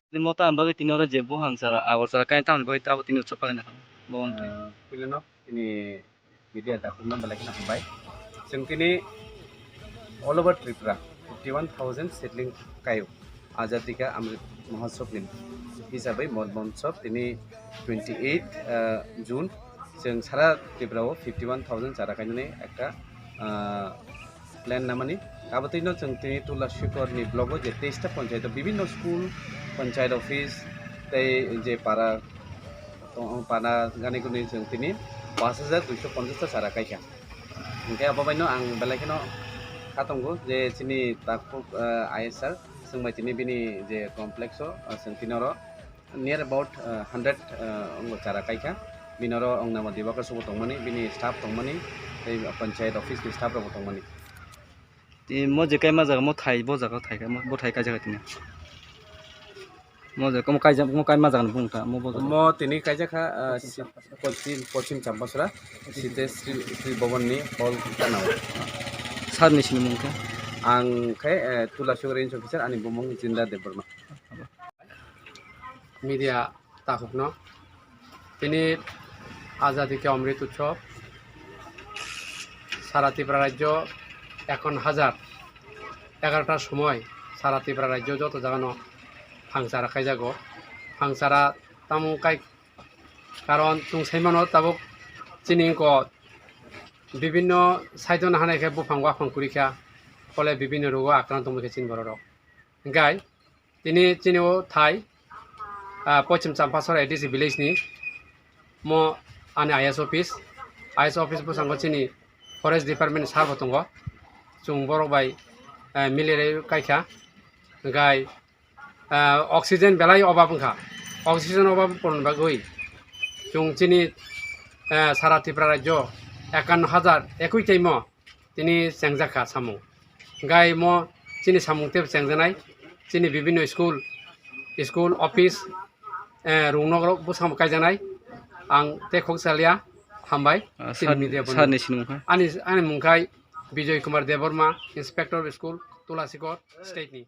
Mota ambaga tini ora jebo hangsara awal sara kain tahun boy tahu tini ucap paling nak bawang tu. Pilih ini media tak pun balik nak baik. Sengkini all over Tripura 51,000 settling kayu. Azadi ka Amrit Mahotsav ni. Hisabai Mahotsav ini 28 June. Seng sara Tripura 51,000 cara kayu ni ekta plan namani. Kabat ini sengkini tulah syukur ni blog je testa panchayat bibino school panchayat office tei je para gani kuni sengkini 5,250 cara kayu. Mungkin apa baino ang balai kino katonggo je sini takuk ISR sengmai sini bini je komplekso sengkinoro near about 100 cara kaika binoro ong nama dibakar suku tongmani bini staff tongmani panchayat office ni staff rok tongmani. Ti mo je kai ma jaga mo thai bo jaga thai kai mo thai kai jaga tini. Mo je mo kai ma jaga bung ta mo bo jaga. Mo tini kai jaga Pochim Champasura site Sri Bhavan ni hall kanau. Sar ni sini mungkin. Ang kai Tula Sugar Range Officer ani Bumong Jinda Deborma. Media takuk no. Ini Azadi ke Amrit Utsav সারা ত্রিপুরা রাজ্য এখন 11টার সময় সারা ত্রিপুরা রাজ্য যত জায়গানো হাংসারা খাই যাগো হাংসারা তামু কাই কারণ তুং সাইমানো তাবক চিনিক বিভিন্ন সাইজন হানাইকে বুফাংবা ফাংকুরিখা ফলে বিভিন্ন রোগ আক্রান্ত মুখে চিন বড় গাই তিনি চিনিও থাই পশ্চিম চাম্পাসর এডিসি ভিলেজ নি ম আনি আইএস অফিস বুসাঙ্গ চিনি फरेस्ट डिपार्टमेंट सार दङ जों बर' बाय मिलेरै कायखा गाय अक्सिजेन बेलाय अभाब ओंखा अक्सिजेन अभाब पड़नबा गई जों चिनि सारा त्रिपुरा राज्य 51,000 टाइम তিনি চেংজাখা সামু গাই ম চিনি সামুতে চেংজানাই চিনি বিভিন্ন স্কুল অফিস রুংনগর বুসাম কাयजानाय आं ते खगसालिया हामबाय आनि मुंखाय Bijay Kumar Debbarma inspector school Tulashigarh state नि